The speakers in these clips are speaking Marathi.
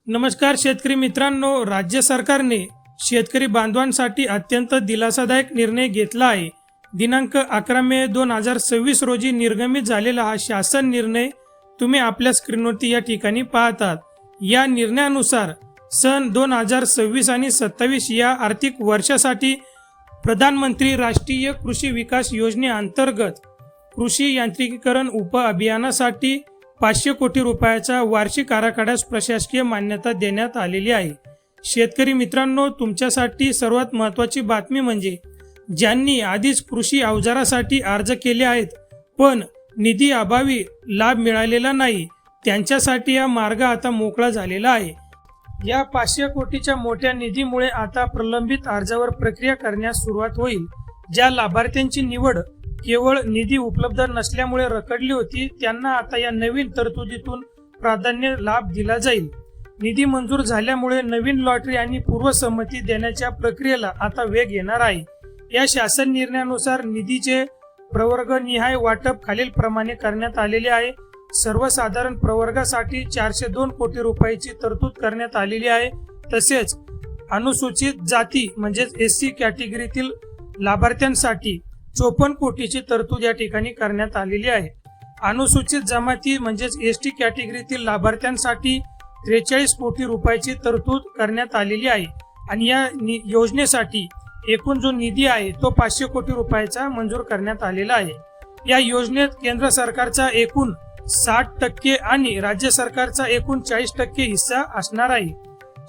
नमस्कार शेतकरी मित्रांनो, राज्य सरकारने शेतकरी बांधवांसाठी अत्यंत दिलासादायक निर्णय घेतला आहे। दिनांक 11 मे 2026 रोजी निर्गमित झालेला हा शासन निर्णय तुम्ही आपल्या स्क्रीनवरती या ठिकाणी पाहतात। या निर्णयानुसार सन 2026 आणि 27 या आर्थिक वर्षासाठी प्रधानमंत्री राष्ट्रीय कृषी विकास योजनेअंतर्गत कृषी यांत्रिकीकरण उपअभियानासाठी 500 कोटी रुपयाचा वार्षिक आराखड्यास प्रशासकीय मान्यता देण्यात आलेली आहे। शेतकरी मित्रांनो, तुमच्यासाठी सर्वात महत्त्वाची बातमी म्हणजे ज्यांनी आधीच कृषी अवजारासाठी अर्ज केले आहेत पण निधी अभावी लाभ मिळालेला नाही, त्यांच्यासाठी हा मार्ग आता मोकळा झालेला आहे। या 500 कोटीच्या मोठ्या निधीमुळे आता प्रलंबित अर्जावर प्रक्रिया करण्यास सुरुवात होईल। ज्या लाभार्थ्यांची निवड केवळ निधी उपलब्ध नसल्यामुळे रखडली होती, त्यांना आता या नवीन तरतुदीतून प्राधान्य लाभ दिला जाईल। निधी मंजूर झाल्यामुळे नवीन लॉटरी आणि पूर्वसंमती देण्याच्या प्रक्रियेला आता वेग येणार आहे। या शासन निर्णयानुसार निधीचे प्रवर्गनिहाय वाटप खालील प्रमाणे करण्यात आलेले आहे। सर्वसाधारण प्रवर्गासाठी 402 कोटी रुपयाची तरतूद करण्यात आलेली आहे। तसेच अनुसूचित जाती म्हणजेच एससी कॅटेगरीतील लाभार्थ्यांसाठी 54 कोटीची तरतूद या ठिकाणी करण्यात आलेली आहे। अनुसूचित जमाती म्हणजेच एसटी कॅटेगरीतील लाभार्थ्यांसाठी 43 कोटी रुपयाची तरतूद करण्यात आलेली आहे आणि या योजनेसाठी एकूण जो निधी आहे तो 500 कोटी रुपयाचा मंजूर करण्यात आलेला आहे। या योजनेत केंद्र सरकारचा एकूण 60% आणि राज्य सरकारचा एकूण 40% हिस्सा असणार आहे।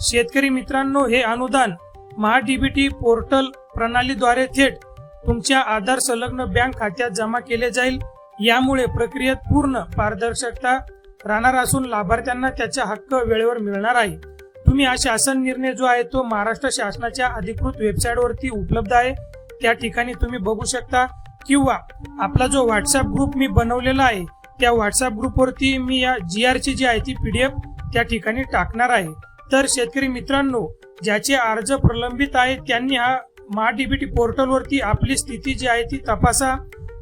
शेतकरी मित्रांनो, हे अनुदान महाडीबीटी पोर्टल प्रणालीद्वारे थेट तुमच्या आधार संलग्न बँक खात्यात जमा केले जाईल। यामुळे प्रक्रियेत पूर्ण पारदर्शकता राहणार असून लाभार्थ्यांना त्याचा हक्क वेळेवर मिळणार आहे। तुम्ही हा शासन निर्णय जो आहे तो महाराष्ट्र शासनाच्या अधिकृत वेबसाईटवरती उपलब्ध आहे, त्या ठिकाणी तुम्ही बघू शकता, किंवा आपला जो व्हॉट्सअप ग्रुप मी बनवलेला आहे त्या व्हॉट्सअप ग्रुपवरती मी या GRची जी आहे ती PDF त्या ठिकाणी टाकणार आहे। तर शेतकरी मित्रांनो, ज्याचे अर्ज प्रलंबित आहे त्यांनी हा महाडीबीटी पोर्टलवरती आपली स्थिती जी आहे ती तपासा।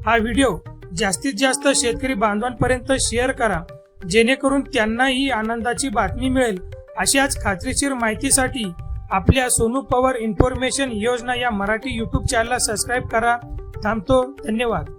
हा व्हिडिओ जास्तीत जास्त शेतकरी बांधवांपर्यंत शेअर करा, जेणेकरून त्यांनाही आनंदाची बातमी मिळेल। अशाच खात्रीशीर माहितीसाठी आपल्या सोनू पवार इन्फॉर्मेशन योजना या मराठी YouTube चॅनलला सबस्क्राईब करा। थांबतो, धन्यवाद।